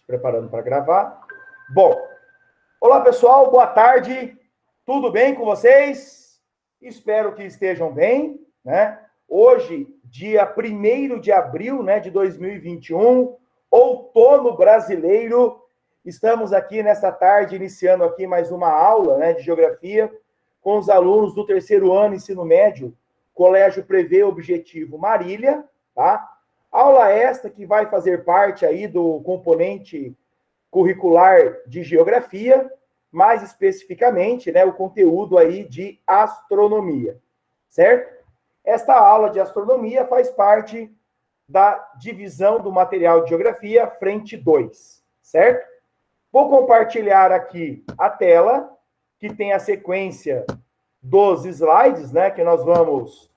Se preparando para gravar. Bom, olá pessoal, boa tarde. Tudo bem com vocês? Espero que estejam bem, né? Hoje, dia 1º de abril, né, de 2021, outono brasileiro. Estamos aqui nessa tarde iniciando aqui mais uma aula, né, de geografia com os alunos do 3º ano ensino médio, Colégio Prevê Objetivo Marília, tá? Aula esta que vai fazer parte aí do componente curricular de geografia, mais especificamente, né, o conteúdo aí de astronomia, certo? Esta aula de astronomia faz parte da divisão do material de geografia, frente 2, certo? Vou compartilhar aqui a tela, que tem a sequência dos slides, né, que nós vamos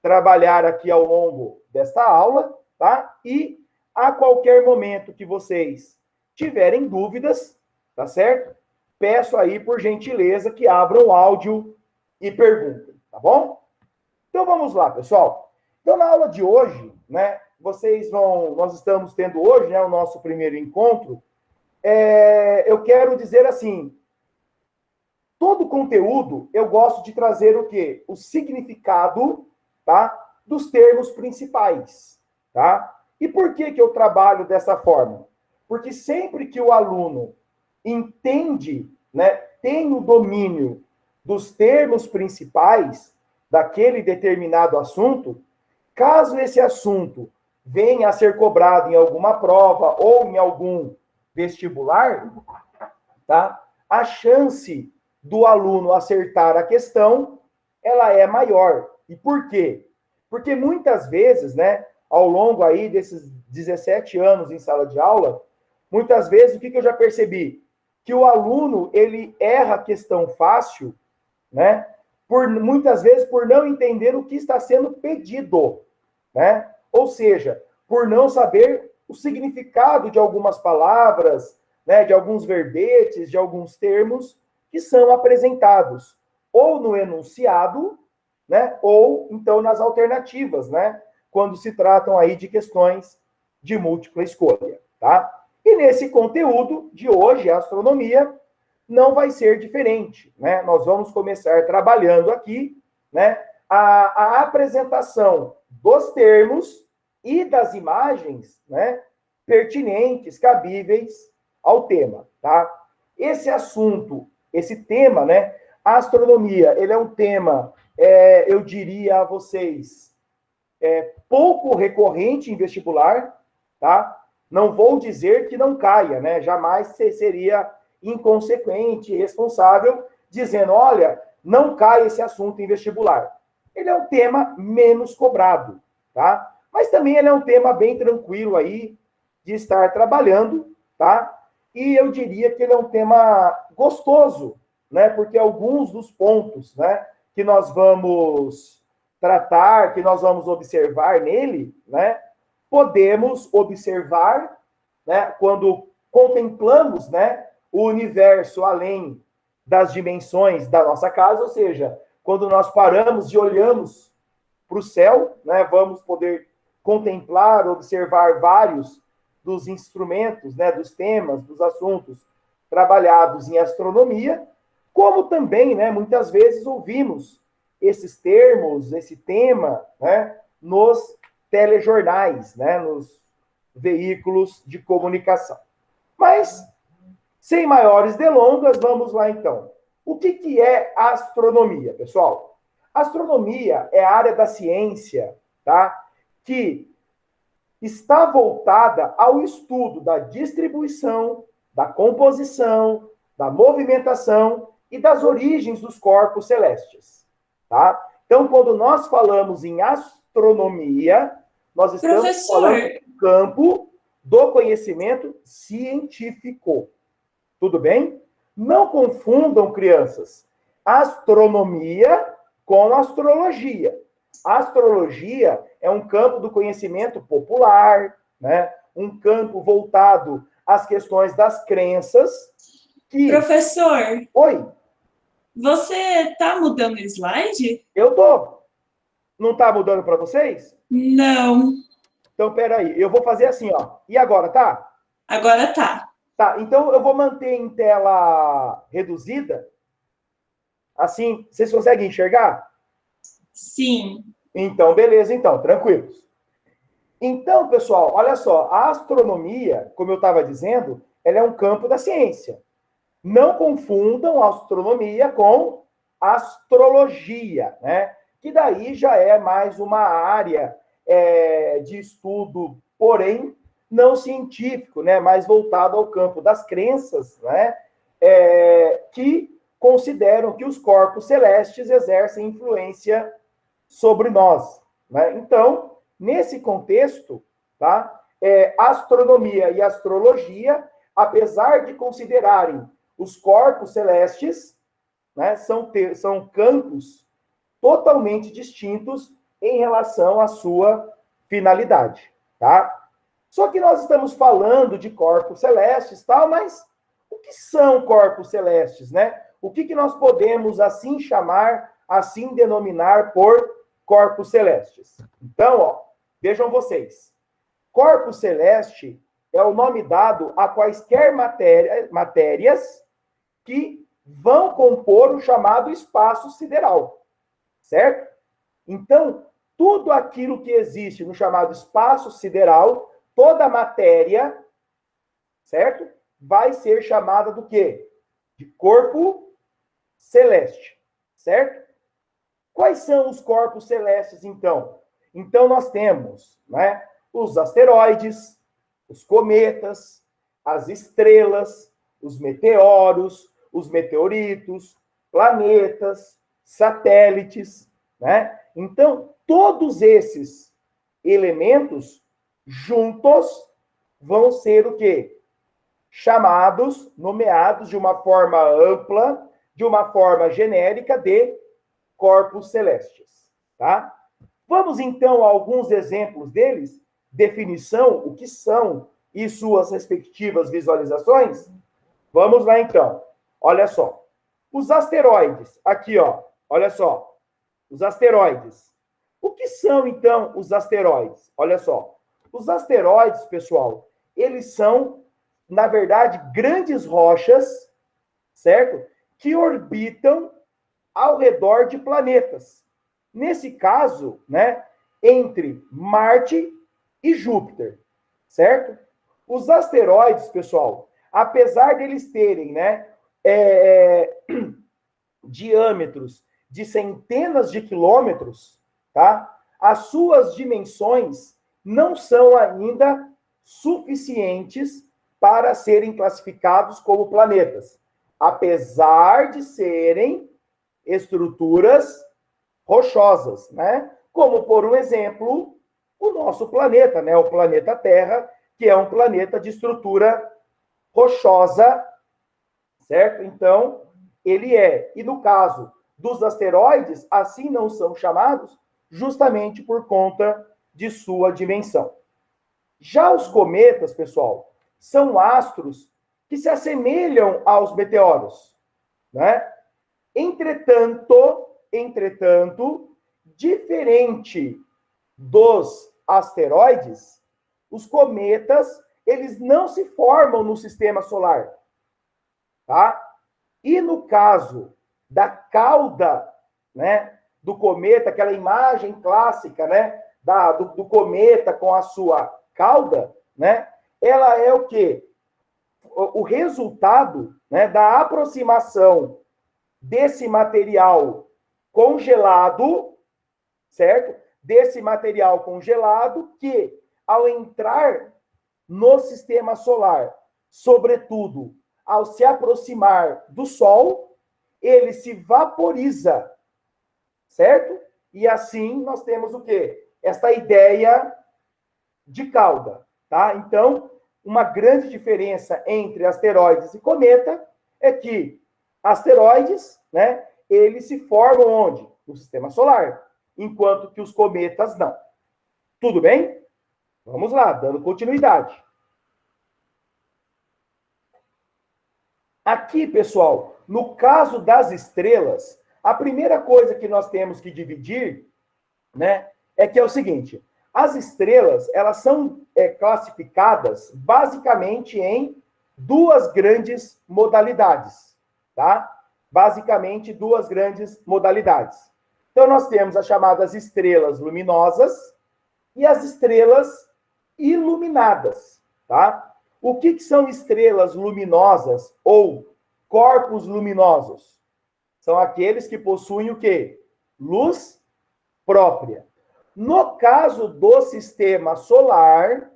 trabalhar aqui ao longo desta aula, tá? E a qualquer momento que vocês tiverem dúvidas, tá certo? Peço aí, por gentileza, que abram o áudio e perguntem, tá bom? Então, vamos lá, pessoal. Então, na aula de hoje, né, nós estamos tendo hoje, né, o nosso primeiro encontro. Eu quero dizer assim, todo conteúdo, eu gosto de trazer o quê? O significado, tá, dos termos principais, tá? E por que eu trabalho dessa forma? Porque sempre que o aluno entende, né, tem o domínio dos termos principais daquele determinado assunto, caso esse assunto venha a ser cobrado em alguma prova ou em algum vestibular, tá? A chance do aluno acertar a questão, ela é maior. E por quê? Porque muitas vezes, né, ao longo aí desses 17 anos em sala de aula, muitas vezes, o que eu já percebi? Que o aluno, ele erra a questão fácil, né, muitas vezes por não entender o que está sendo pedido, né? Ou seja, por não saber o significado de algumas palavras, né, de alguns verbetes, de alguns termos que são apresentados ou no enunciado, né, ou então nas alternativas, né, quando se tratam aí de questões de múltipla escolha, tá? E nesse conteúdo de hoje, a astronomia, não vai ser diferente, né? Nós vamos começar trabalhando aqui, né, a apresentação dos termos e das imagens, né, pertinentes, cabíveis ao tema, tá? Esse assunto, esse tema, né, a astronomia, ele é um tema, eu diria a vocês, pouco recorrente em vestibular, tá? Não vou dizer que não caia, né? Jamais seria inconsequente, irresponsável, dizendo, olha, não cai esse assunto em vestibular. Ele é um tema menos cobrado, tá? Mas também ele é um tema bem tranquilo aí de estar trabalhando, tá? E eu diria que ele é um tema gostoso, né? Porque alguns dos pontos, né, que nós vamos tratar, que nós vamos observar nele, né, podemos observar, né, quando contemplamos, né, o universo além das dimensões da nossa casa, ou seja, quando nós paramos e olhamos para o céu, né, vamos poder contemplar, observar vários dos instrumentos, né, dos temas, dos assuntos trabalhados em astronomia, como também, né, muitas vezes ouvimos esses termos, esse tema, né, nos telejornais, né, nos veículos de comunicação. Mas, sem maiores delongas, vamos lá então. O que é astronomia, pessoal? Astronomia é a área da ciência, tá, que está voltada ao estudo da distribuição, da composição, da movimentação e das origens dos corpos celestes, tá? Então, quando nós falamos em astronomia, nós estamos falando do campo do conhecimento científico. Tudo bem? Não confundam, crianças, astronomia com astrologia. A astrologia é um campo do conhecimento popular, né? Um campo voltado às questões das crenças. Professor. Oi. Você está mudando o slide? Eu tô. Não está mudando para vocês? Não. Então, peraí. Eu vou fazer assim, ó. E agora, tá? Agora tá. Tá, então eu vou manter em tela reduzida. Assim, vocês conseguem enxergar? Sim. Então, beleza, então, tranquilos. Então, pessoal, olha só, a astronomia, como eu estava dizendo, ela é um campo da ciência. Não confundam astronomia com astrologia, né? Que daí já é mais uma área de estudo, porém não científico, né? Mais voltado ao campo das crenças, né? Que consideram que os corpos celestes exercem influência sobre nós, né? Então, nesse contexto, tá? Astronomia e astrologia, apesar de considerarem os corpos celestes, né, são campos totalmente distintos em relação à sua finalidade, tá? Só que nós estamos falando de corpos celestes, tal, mas o que são corpos celestes, né? O que nós podemos assim chamar, assim denominar por corpos celestes? Então, ó, vejam vocês. Corpo celeste é o nome dado a quaisquer matérias que vão compor o chamado espaço sideral, certo? Então, tudo aquilo que existe no chamado espaço sideral, toda matéria, certo? Vai ser chamada do quê? De corpo celeste, certo? Quais são os corpos celestes, então? Então, nós temos, né, os asteroides, os cometas, as estrelas, os meteoros, os meteoritos, planetas, satélites, né? Então, todos esses elementos juntos vão ser o quê? Chamados, nomeados de uma forma ampla, de uma forma genérica de corpos celestes, tá? Vamos então a alguns exemplos deles, definição, o que são e suas respectivas visualizações? Vamos lá então. Olha só. Os asteroides, aqui ó, olha só. Os asteroides. O que são então os asteroides? Olha só. Os asteroides, pessoal, eles são, na verdade, grandes rochas, certo? Que orbitam ao redor de planetas. Nesse caso, né, entre Marte e Júpiter, certo? Os asteroides, pessoal, apesar deles terem, né, diâmetros de centenas de quilômetros, tá? As suas dimensões não são ainda suficientes para serem classificados como planetas, apesar de serem estruturas rochosas, né? Como, por um exemplo, o nosso planeta, né? O planeta Terra, que é um planeta de estrutura rochosa, certo? Então, ele é. E no caso dos asteroides, assim não são chamados, justamente por conta de sua dimensão. Já os cometas, pessoal, são astros que se assemelham aos meteoros, né? Entretanto, diferente dos asteroides, os cometas, eles não se formam no sistema solar, tá? E no caso da cauda, né, do cometa, aquela imagem clássica, né, do cometa com a sua cauda, né, ela é o quê? O resultado, né, da aproximação desse material congelado, certo? Desse material congelado que, ao entrar no sistema solar, sobretudo ao se aproximar do Sol, ele se vaporiza, certo? E assim nós temos o quê? Esta ideia de cauda, tá? Então, uma grande diferença entre asteroides e cometa é que asteroides, né, eles se formam onde? No sistema solar, enquanto que os cometas não. Tudo bem? Vamos lá, dando continuidade. Aqui, pessoal, no caso das estrelas, a primeira coisa que nós temos que dividir, né, é que é o seguinte: As estrelas, elas são classificadas basicamente em duas grandes modalidades, tá? Basicamente, duas grandes modalidades. Então, nós temos as chamadas estrelas luminosas e as estrelas iluminadas, tá? O que são estrelas luminosas ou corpos luminosos? São aqueles que possuem o quê? Luz própria. No caso do sistema solar,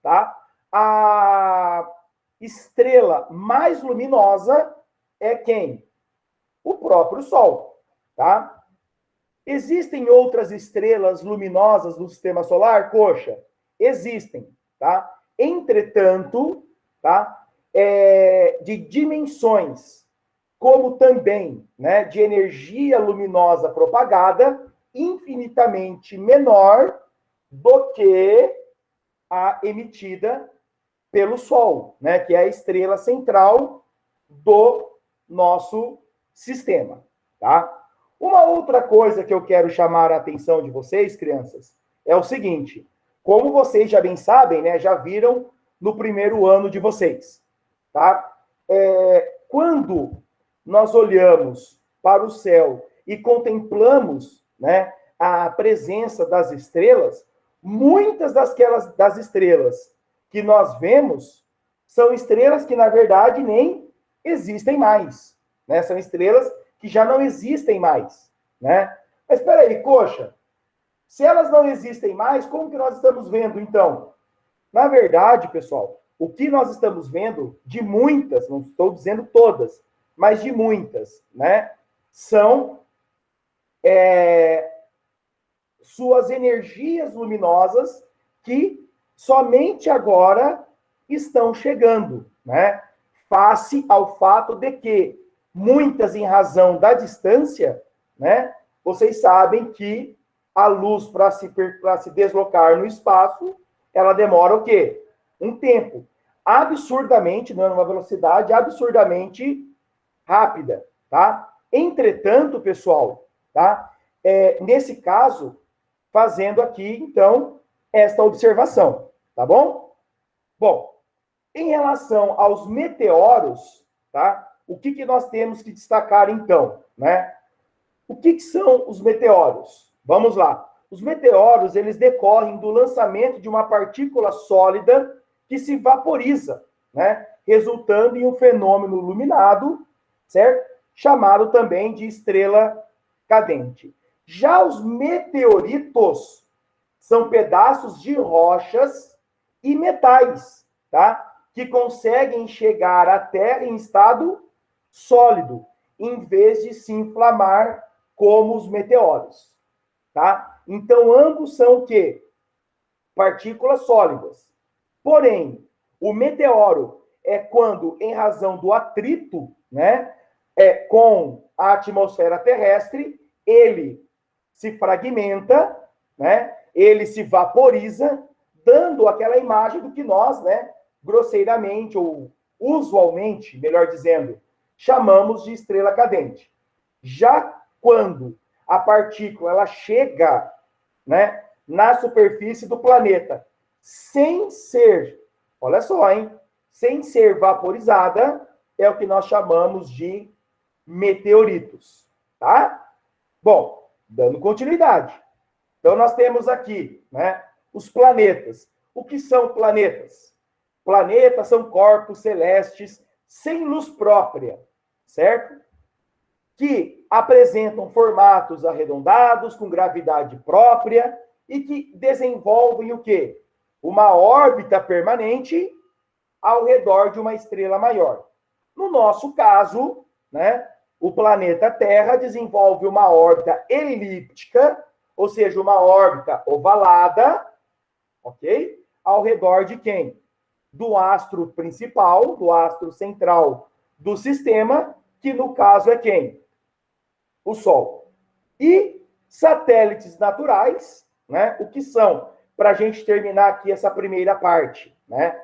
tá? A estrela mais luminosa é quem? O próprio Sol, tá? Existem outras estrelas luminosas no sistema solar, Coxa? Existem, tá? Entretanto, tá? De dimensões, como também, né, de energia luminosa propagada, infinitamente menor do que a emitida pelo Sol, né, que é a estrela central do nosso sistema, tá? Uma outra coisa que eu quero chamar a atenção de vocês, crianças, é o seguinte: como vocês já bem sabem, né, já viram no primeiro ano de vocês, tá? Quando nós olhamos para o céu e contemplamos, né, a presença das estrelas, muitas das estrelas que nós vemos são estrelas que, na verdade, nem existem mais, né? São estrelas que já não existem mais, né? Mas espera aí, Coxa, se elas não existem mais, como que nós estamos vendo, então? Na verdade, pessoal, o que nós estamos vendo de muitas, não estou dizendo todas, mas de muitas, né? São suas energias luminosas que somente agora estão chegando, né? Face ao fato de que muitas, em razão da distância, né? Vocês sabem que a luz, para se deslocar no espaço, ela demora o quê? Um tempo. Absurdamente, não é uma velocidade absurdamente rápida, tá? Entretanto, pessoal, tá? Nesse caso, fazendo aqui, então, esta observação, tá bom? Bom, em relação aos meteoros, tá? O que nós temos que destacar, então, né? O que são os meteoros? Vamos lá. Os meteoros, eles decorrem do lançamento de uma partícula sólida que se vaporiza, né? Resultando em um fenômeno iluminado, certo? Chamado também de estrela cadente. Já os meteoritos são pedaços de rochas e metais, tá? Que conseguem chegar à Terra em estado sólido, em vez de se inflamar como os meteoros, tá? Então, ambos são o quê? Partículas sólidas. Porém, o meteoro é quando, em razão do atrito, né, com a atmosfera terrestre, ele se fragmenta, né, ele se vaporiza, dando aquela imagem do que nós, né, grosseiramente ou usualmente, melhor dizendo, chamamos de estrela cadente. Já quando a partícula ela chega, né, na superfície do planeta, sem ser, olha só, hein, sem ser vaporizada, é o que nós chamamos de meteoritos, tá? Bom, dando continuidade. Então, nós temos aqui, né, os planetas. O que são planetas? Planetas são corpos celestes sem luz própria, certo? Que apresentam formatos arredondados, com gravidade própria, e que desenvolvem o quê? Uma órbita permanente ao redor de uma estrela maior. No nosso caso, né, o planeta Terra desenvolve uma órbita elíptica, ou seja, uma órbita ovalada, ok? Ao redor de quem? Do astro principal, do astro central do sistema, que no caso é quem? O Sol. E satélites naturais, né? O que são? Para a gente terminar aqui essa primeira parte, né?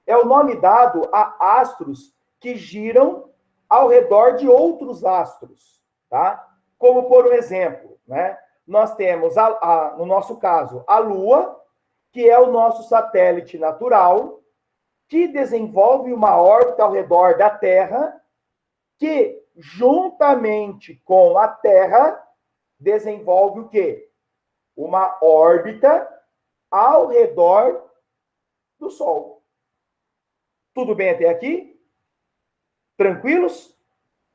É o nome dado a astros que giram ao redor de outros astros, tá? Como, por exemplo, né? nós temos, no nosso caso, a Lua, que é o nosso satélite natural, que desenvolve uma órbita ao redor da Terra, que, juntamente com a Terra, desenvolve o quê? Uma órbita ao redor do Sol. Tudo bem até aqui? Tranquilos?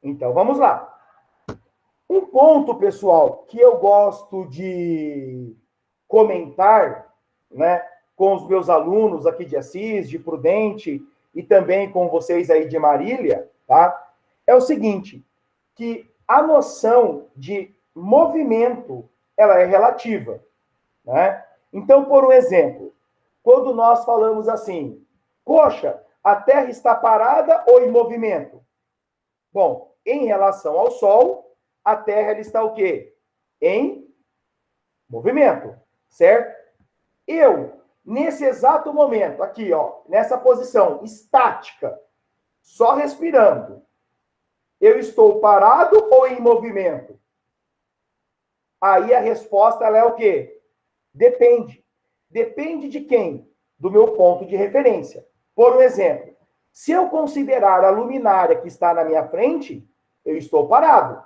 Então, vamos lá. Um ponto, pessoal, que eu gosto de comentar, né, com os meus alunos aqui de Assis, de Prudente, e também com vocês aí de Marília, tá? É o seguinte, que a noção de movimento, ela é relativa, né? Então, por um exemplo, quando nós falamos assim, poxa, a Terra está parada ou em movimento? Bom, em relação ao Sol, a Terra ela está o quê? Em movimento, certo? Eu, nesse exato momento, aqui, ó, nessa posição estática, só respirando, eu estou parado ou em movimento? Aí a resposta ela é o quê? Depende. Depende de quem? Do meu ponto de referência. Por um exemplo, se eu considerar a luminária que está na minha frente, eu estou parado.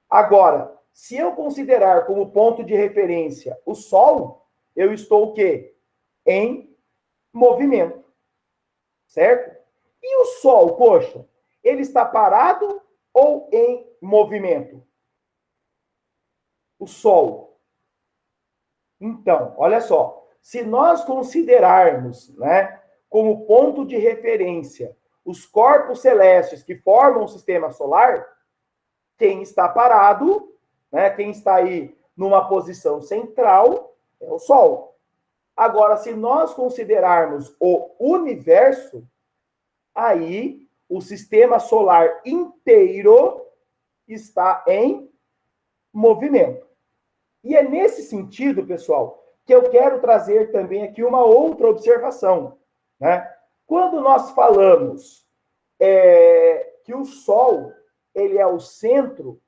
Agora, se eu considerar como ponto de referência o Sol, eu estou o quê? Em movimento. Certo? E o Sol, poxa, ele está parado ou em movimento? O Sol. Então, olha só, se nós considerarmos, né, como ponto de referência os corpos celestes que formam o sistema solar, quem está parado, né, quem está aí numa posição central, é o Sol. Agora, se nós considerarmos o universo, aí o sistema solar inteiro está em movimento. E é nesse sentido, pessoal, que eu quero trazer também aqui uma outra observação, né? Quando nós falamos que o Sol ele é o centro,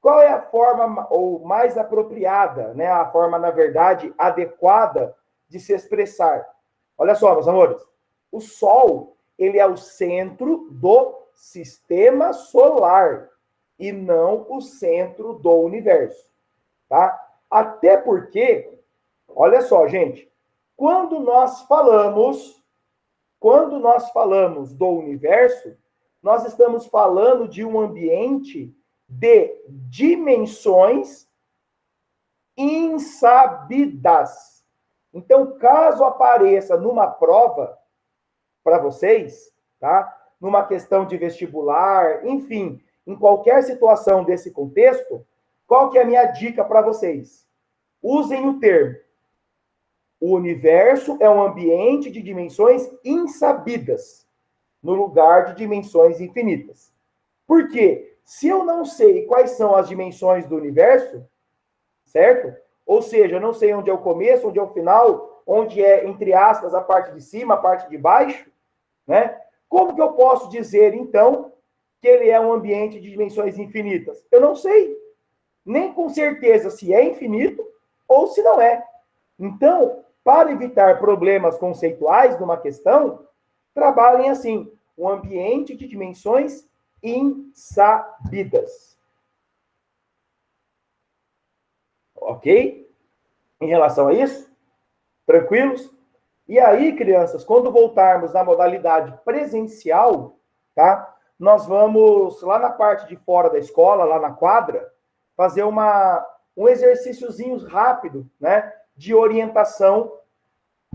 qual é a forma ou mais apropriada, né? A forma, na verdade, adequada de se expressar? Olha só, meus amores, o Sol ele é o centro do sistema solar e não o centro do universo, tá? Até porque, olha só, gente, quando nós falamos do universo, nós estamos falando de um ambiente de dimensões insabidas. Então, caso apareça numa prova para vocês, tá? Numa questão de vestibular, enfim, em qualquer situação desse contexto, qual que é a minha dica para vocês? Usem o termo: o universo é um ambiente de dimensões insabidas, no lugar de dimensões infinitas. Por quê? Se eu não sei quais são as dimensões do universo, certo? Ou seja, eu não sei onde é o começo, onde é o final, onde é, entre aspas, a parte de cima, a parte de baixo, né? Como que eu posso dizer, então, que ele é um ambiente de dimensões infinitas? Eu não sei. Nem com certeza se é infinito ou se não é. Então, para evitar problemas conceituais numa questão, trabalhem assim, um ambiente de dimensões insabidas. Ok? Em relação a isso? Tranquilos? E aí, crianças, quando voltarmos na modalidade presencial, tá? Nós vamos lá na parte de fora da escola, lá na quadra, fazer um exercíciozinho rápido, né? De orientação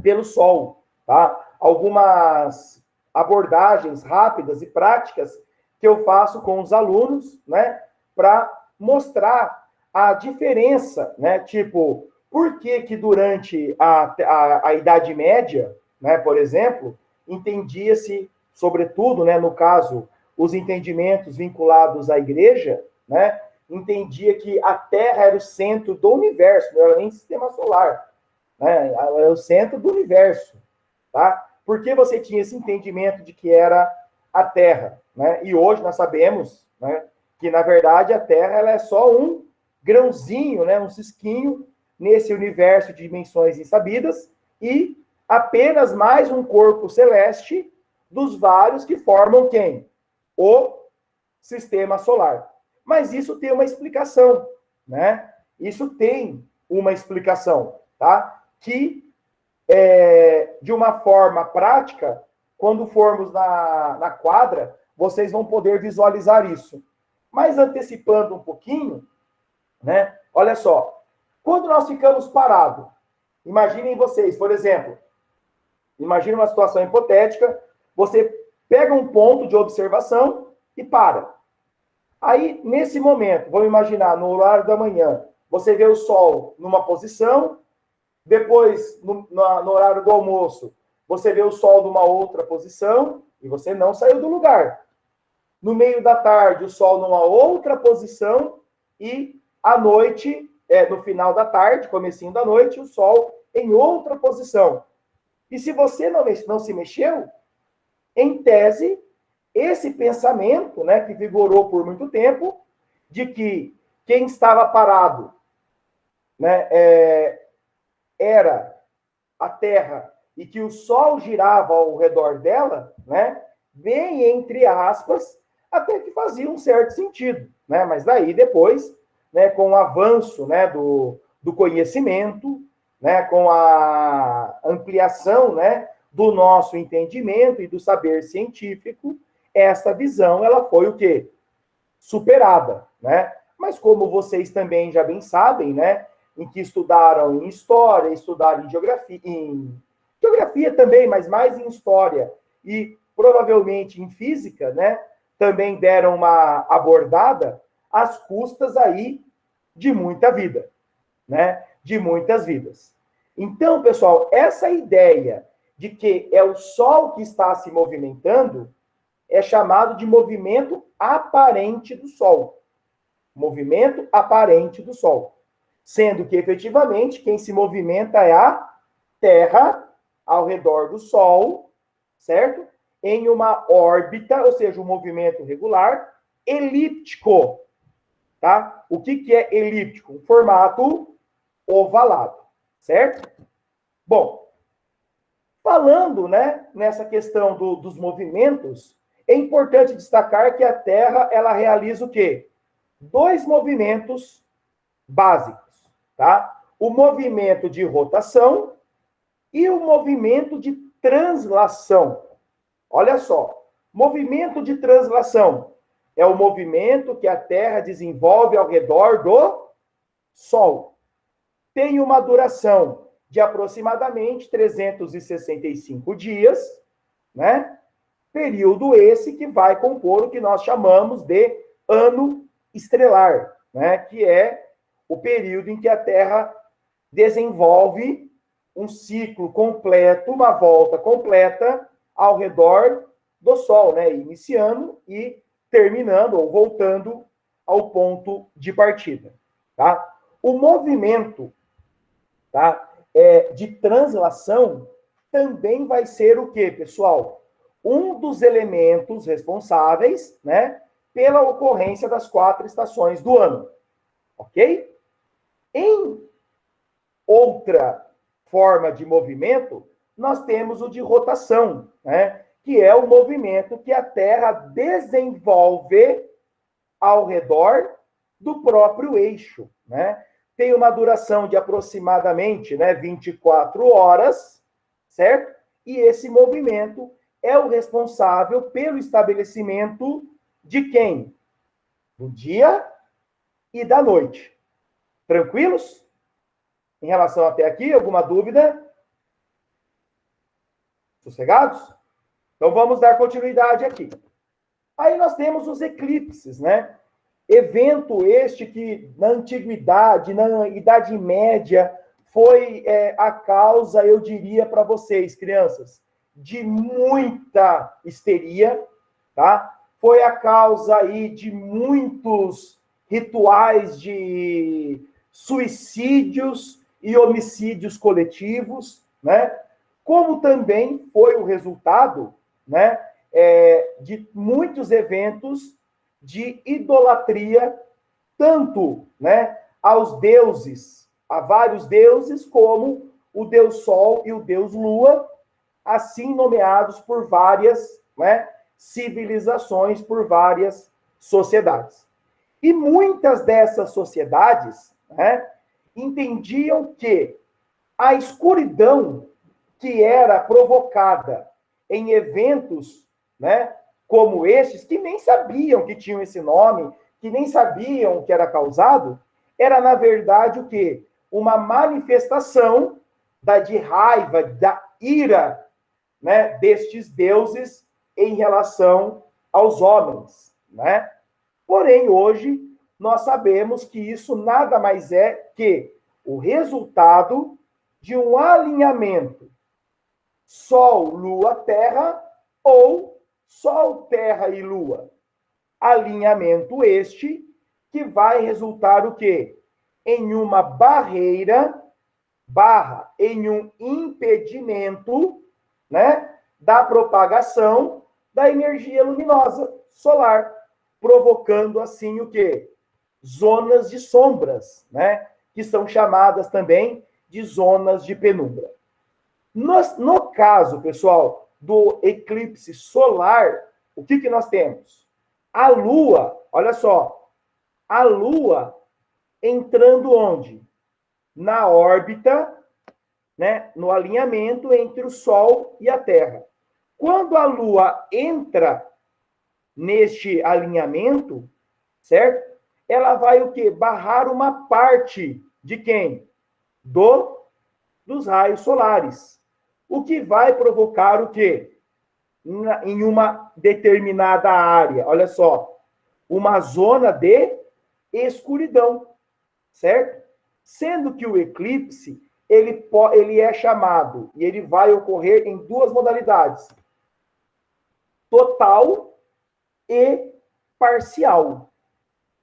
pelo sol, tá? Algumas abordagens rápidas e práticas que eu faço com os alunos, né? Para mostrar a diferença, né? Tipo, por que que durante a Idade Média, né? Por exemplo, entendia-se, sobretudo, né? No caso, os entendimentos vinculados à igreja, né? Entendia que a Terra era o centro do universo, não era nem sistema solar, né? Era o centro do universo, tá? Por que você tinha esse entendimento de que era a Terra, né? E hoje nós sabemos, né, que na verdade a Terra ela é só um grãozinho, né, um cisquinho nesse universo de dimensões insabidas e apenas mais um corpo celeste dos vários que formam quem? O sistema solar. Mas isso tem uma explicação, né? Isso tem uma explicação, tá? Que, de uma forma prática, quando formos na quadra, vocês vão poder visualizar isso. Mas antecipando um pouquinho, né? Olha só, quando nós ficamos parados, imaginem vocês, por exemplo, imagine uma situação hipotética, você pega um ponto de observação e para. Aí, nesse momento, vamos imaginar, no horário da manhã, você vê o Sol numa posição, depois, no horário do almoço, você vê o Sol numa outra posição, e você não saiu do lugar. No meio da tarde, o Sol numa outra posição, e à noite, no final da tarde, comecinho da noite, o Sol em outra posição. E se você não se mexeu, em tese, esse pensamento, né, que vigorou por muito tempo, de que quem estava parado, né, era a Terra e que o Sol girava ao redor dela, né, bem entre aspas, até que fazia um certo sentido, né? Mas daí depois, né, com o avanço, né, do conhecimento, né, com a ampliação, né, do nosso entendimento e do saber científico, essa visão ela foi o quê? Superada, né? Mas como vocês também já bem sabem, né, em que estudaram em história, estudaram em geografia também, mas mais em história e provavelmente em física, né, também deram uma abordada às custas aí de muita vida, né? De muitas vidas. Então, pessoal, essa ideia de que é o Sol que está se movimentando é chamado de movimento aparente do Sol. Movimento aparente do Sol. Sendo que, efetivamente, quem se movimenta é a Terra ao redor do Sol, certo? Em uma órbita, ou seja, um movimento regular, elíptico. Tá? O que é elíptico? Um formato ovalado, certo? Bom, falando, né, nessa questão dos movimentos, é importante destacar que a Terra ela realiza o quê? Dois movimentos básicos, tá? O movimento de rotação e o movimento de translação. Olha só, movimento de translação é o movimento que a Terra desenvolve ao redor do Sol. Tem uma duração de aproximadamente 365 dias, né? Período esse que vai compor o que nós chamamos de ano estrelar, né? Que é o período em que a Terra desenvolve um ciclo completo, uma volta completa ao redor do Sol, né? Iniciando e terminando ou voltando ao ponto de partida, tá? O movimento, tá? De translação também vai ser o quê, pessoal? Um dos elementos responsáveis, né, pela ocorrência das 4 estações do ano, ok? Em outra forma de movimento, nós temos o de rotação, né, que é o movimento que a Terra desenvolve ao redor do próprio eixo, né? Tem uma duração de aproximadamente, né, 24 horas, certo? E esse movimento é o responsável pelo estabelecimento de quem? Do dia e da noite. Tranquilos? Em relação até aqui, alguma dúvida? Sossegados? Então vamos dar continuidade aqui. Aí nós temos os eclipses, né? Evento este que na antiguidade, na Idade Média, foi a causa, eu diria para vocês, crianças, de muita histeria, tá? Foi a causa aí de muitos rituais de suicídios e homicídios coletivos, né? Como também foi o resultado, né, de muitos eventos de idolatria, tanto, né, aos deuses, a vários deuses, como o Deus Sol e o Deus Lua, assim nomeados por várias, né, civilizações, por várias sociedades. E muitas dessas sociedades, né, entendiam que a escuridão que era provocada em eventos, né, como estes, que nem sabiam que tinham esse nome, que nem sabiam que era causado, era, na verdade, o quê? Uma manifestação de raiva, da ira, né, destes deuses em relação aos homens, né? Porém, hoje, nós sabemos que isso nada mais é que o resultado de um alinhamento Sol, Lua, Terra, ou Sol, Terra e Lua. Alinhamento este que vai resultar o quê? Em uma barreira, em um impedimento, né, da propagação da energia luminosa solar, provocando assim o quê? Zonas de sombras, né, que são chamadas também de zonas de penumbra. No caso, pessoal, do eclipse solar, o que nós temos? A Lua, olha só, a Lua entrando onde? Na órbita, né, no alinhamento entre o Sol e a Terra. Quando a Lua entra neste alinhamento, certo? Ela vai o quê? Barrar uma parte de quem? Dos raios solares. O que vai provocar o quê? Em uma determinada área, olha só, uma zona de escuridão, certo? Sendo que o eclipse, ele é chamado, e ele vai ocorrer em duas modalidades, total e parcial,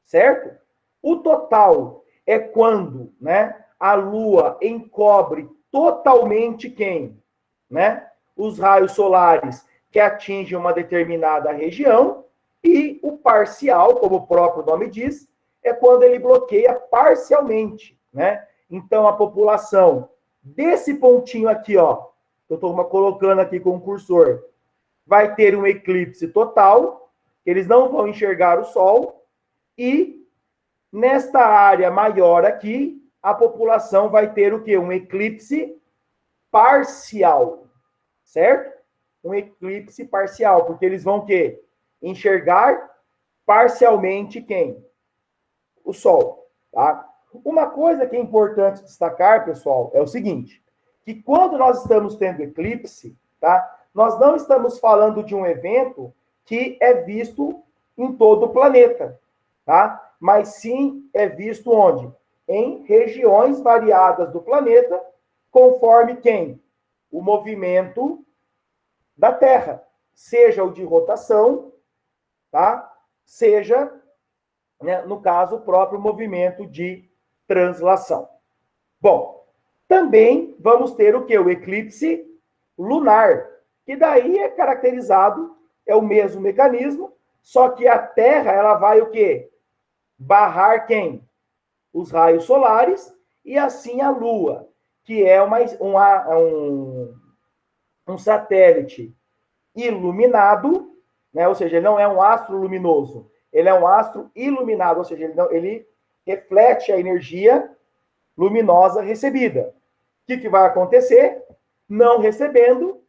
certo? O total é quando, né, a Lua encobre totalmente quem? Né? Os raios solares que atingem uma determinada região, e o parcial, como o próprio nome diz, é quando ele bloqueia parcialmente, né? Então, a população desse pontinho aqui, ó, eu estou colocando aqui com o cursor, vai ter um eclipse total, eles não vão enxergar o Sol, e nesta área maior aqui, a população vai ter o quê? Um eclipse parcial, certo? Um eclipse parcial, porque eles vão o quê? Enxergar parcialmente quem? O Sol, tá? Uma coisa que é importante destacar, pessoal, é o seguinte, que quando nós estamos tendo eclipse, tá? Nós não estamos falando de um evento que é visto em todo o planeta, tá? Mas sim é visto onde? Em regiões variadas do planeta, conforme quem? O movimento da Terra, seja o de rotação, tá? Seja, né, no caso, o próprio movimento de translação. Bom, também vamos ter o que? O eclipse lunar, que daí é caracterizado, é o mesmo mecanismo, só que a Terra, ela vai o quê? Barrar quem? Os raios solares, e assim a Lua, que é um satélite iluminado, né? Ou seja, ele não é um astro luminoso, ele é um astro iluminado, ou seja, ele reflete a energia luminosa recebida. O que vai acontecer? Não recebendo,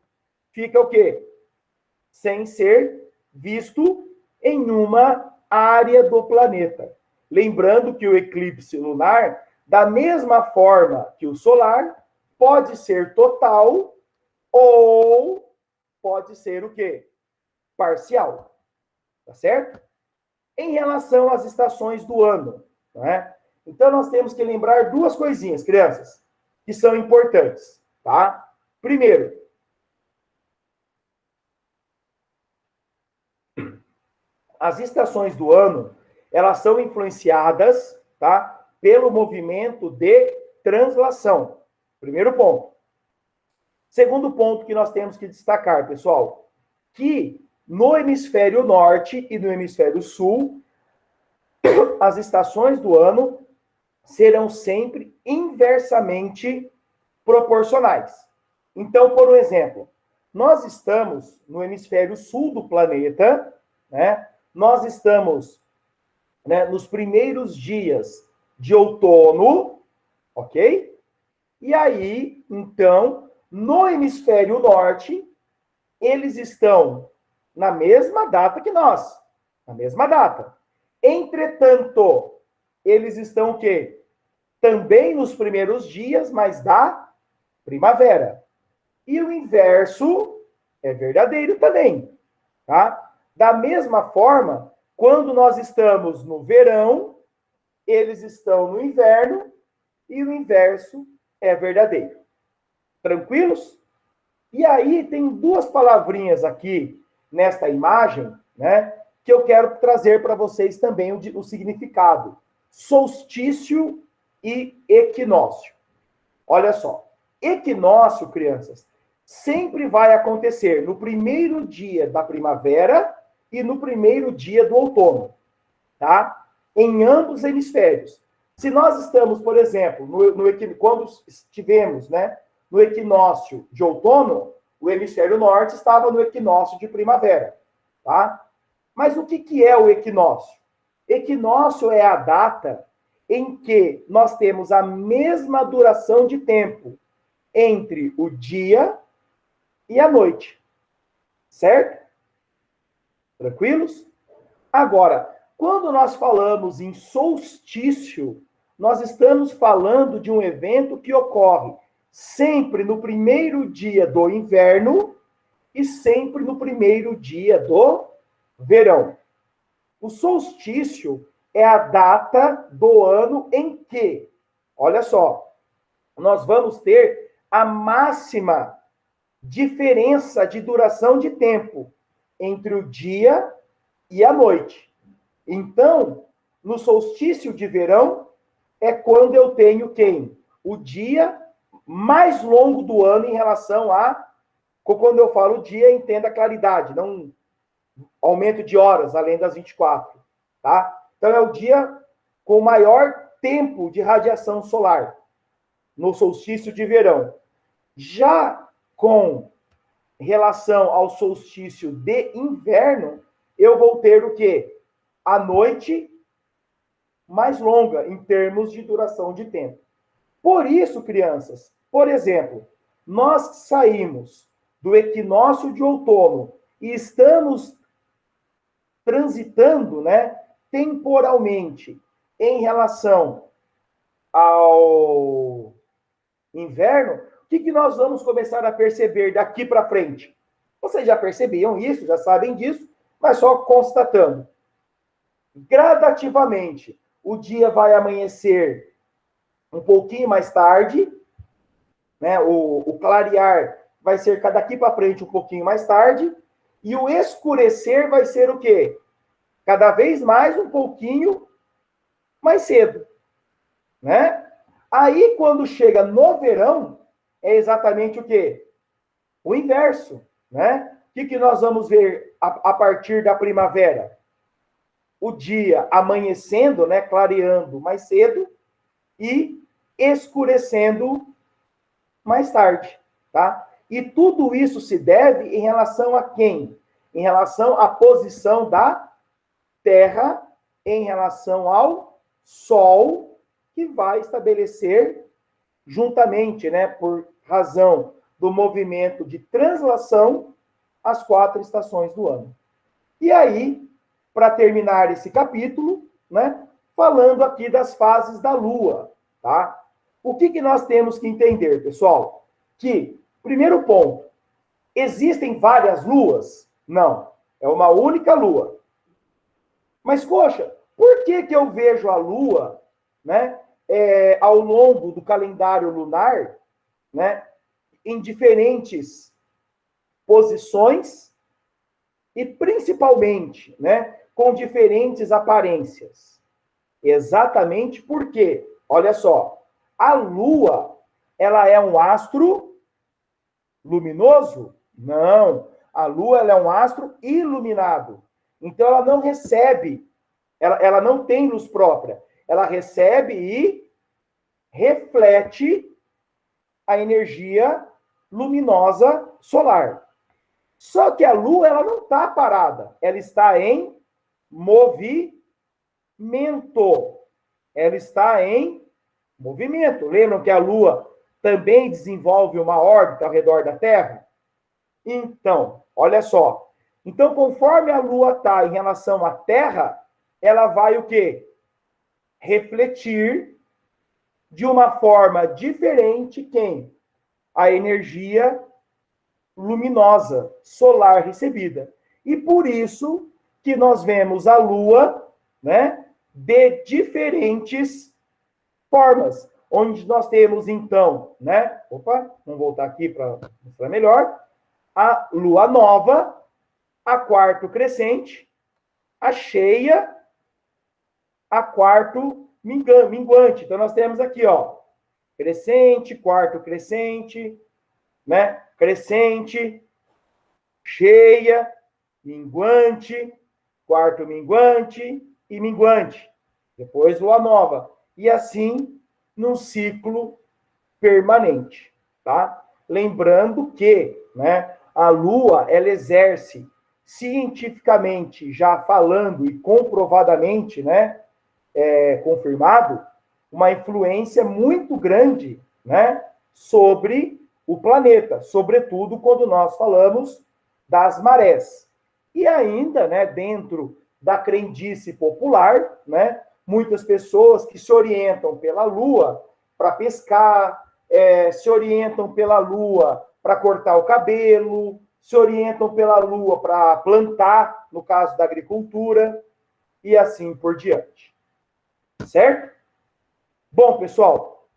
fica o quê? Sem ser visto em uma área do planeta. Lembrando que o eclipse lunar, da mesma forma que o solar, pode ser total ou pode ser o quê? Parcial. Tá certo? Em relação às estações do ano, né? Então, nós temos que lembrar duas coisinhas, crianças, que são importantes, tá? Primeiro, as estações do ano, elas são influenciadas, tá? Pelo movimento de translação. Primeiro ponto. Segundo ponto que nós temos que destacar, pessoal, que no hemisfério norte e no hemisfério sul, as estações do ano serão sempre inversamente proporcionais. Então, por um exemplo, nós estamos no hemisfério sul do planeta, né? Nós estamos, né, nos primeiros dias de outono, ok? E aí, então, no hemisfério norte, eles estão na mesma data que nós, na mesma data. Entretanto, eles estão o quê? Também nos primeiros dias, mas da primavera. E o inverso é verdadeiro também, tá? Da mesma forma, quando nós estamos no verão, eles estão no inverno e o inverso é verdadeiro. Tranquilos? E aí tem duas palavrinhas aqui nesta imagem, né, que eu quero trazer para vocês também o significado. Solstício e equinócio. Olha só, equinócio, crianças, sempre vai acontecer no primeiro dia da primavera e no primeiro dia do outono, tá? Em ambos hemisférios. Se nós estamos, por exemplo, quando estivemos, né, no equinócio de outono, o hemisfério norte estava no equinócio de primavera, tá? Mas o que é o equinócio? Equinócio é a data em que nós temos a mesma duração de tempo entre o dia e a noite. Certo? Tranquilos? Agora, quando nós falamos em solstício, nós estamos falando de um evento que ocorre sempre no primeiro dia do inverno e sempre no primeiro dia do verão. O solstício é a data do ano em que, olha só, nós vamos ter a máxima diferença de duração de tempo entre o dia e a noite. Então, no solstício de verão, é quando eu tenho quem? O dia mais longo do ano em relação a... Quando eu falo dia, entenda a claridade, não aumento de horas além das 24, tá? Então, é o dia com maior tempo de radiação solar, no solstício de verão. Já com relação ao solstício de inverno, eu vou ter o quê? A noite mais longa em termos de duração de tempo. Por isso, crianças, por exemplo, nós saímos do equinócio de outono e estamos transitando, né, temporalmente em relação ao inverno, o que nós vamos começar a perceber daqui para frente? Vocês já percebiam isso, já sabem disso, mas só constatando. Gradativamente, o dia vai amanhecer um pouquinho mais tarde, né? O clarear vai ser daqui para frente um pouquinho mais tarde, e o escurecer vai ser o quê? Cada vez mais um pouquinho mais cedo, né? Aí, quando chega no verão, é exatamente o quê? O inverso, né? O que nós vamos ver a partir da primavera? O dia amanhecendo, né, clareando mais cedo e escurecendo mais tarde, tá? E tudo isso se deve em relação a quem? Em relação à posição da Terra em relação ao Sol, que vai estabelecer juntamente, né, por razão do movimento de translação, as 4 estações do ano. E aí, para terminar esse capítulo, né, falando aqui das fases da Lua, tá? O que nós temos que entender, pessoal? Que, primeiro ponto, existem várias luas? Não, é uma única lua. Mas, poxa, por que eu vejo a Lua, né, ao longo do calendário lunar, né, em diferentes posições e, principalmente, né, com diferentes aparências? Exatamente porque, olha só, a Lua, ela é um astro luminoso? Não. A Lua, ela é um astro iluminado. Então, ela não recebe, ela não tem luz própria. Ela recebe e reflete a energia luminosa solar. Só que a Lua, ela não está parada, ela está em movimento. Ela está em movimento. Lembram que a Lua também desenvolve uma órbita ao redor da Terra? Então, olha só. Então, conforme a Lua está em relação à Terra, ela vai o quê? Refletir de uma forma diferente quem? A energia luminosa solar recebida. E por isso que nós vemos a Lua, né, de diferentes formas, onde nós temos então, né, vamos voltar aqui para mostrar melhor, a Lua nova, a quarto crescente, a cheia, a quarto minguante. Então nós temos aqui, ó, crescente, quarto crescente, né? Crescente, cheia, minguante, quarto minguante e minguante. Depois lua nova. E assim, num ciclo permanente, tá? Lembrando que, né, a Lua, ela exerce, cientificamente, já falando e comprovadamente, né, confirmado, uma influência muito grande, né, sobre o planeta, sobretudo quando nós falamos das marés. E ainda, né, dentro da crendice popular, né, muitas pessoas que se orientam pela Lua para pescar, se orientam pela Lua para cortar o cabelo, se orientam pela Lua para plantar, no caso da agricultura, e assim por diante. Certo? Bom, pessoal,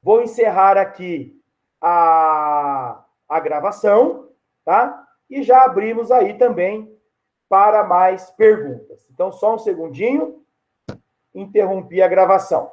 vou encerrar aqui a gravação, tá? E já abrimos aí também para mais perguntas. Então, só um segundinho, interrompi a gravação.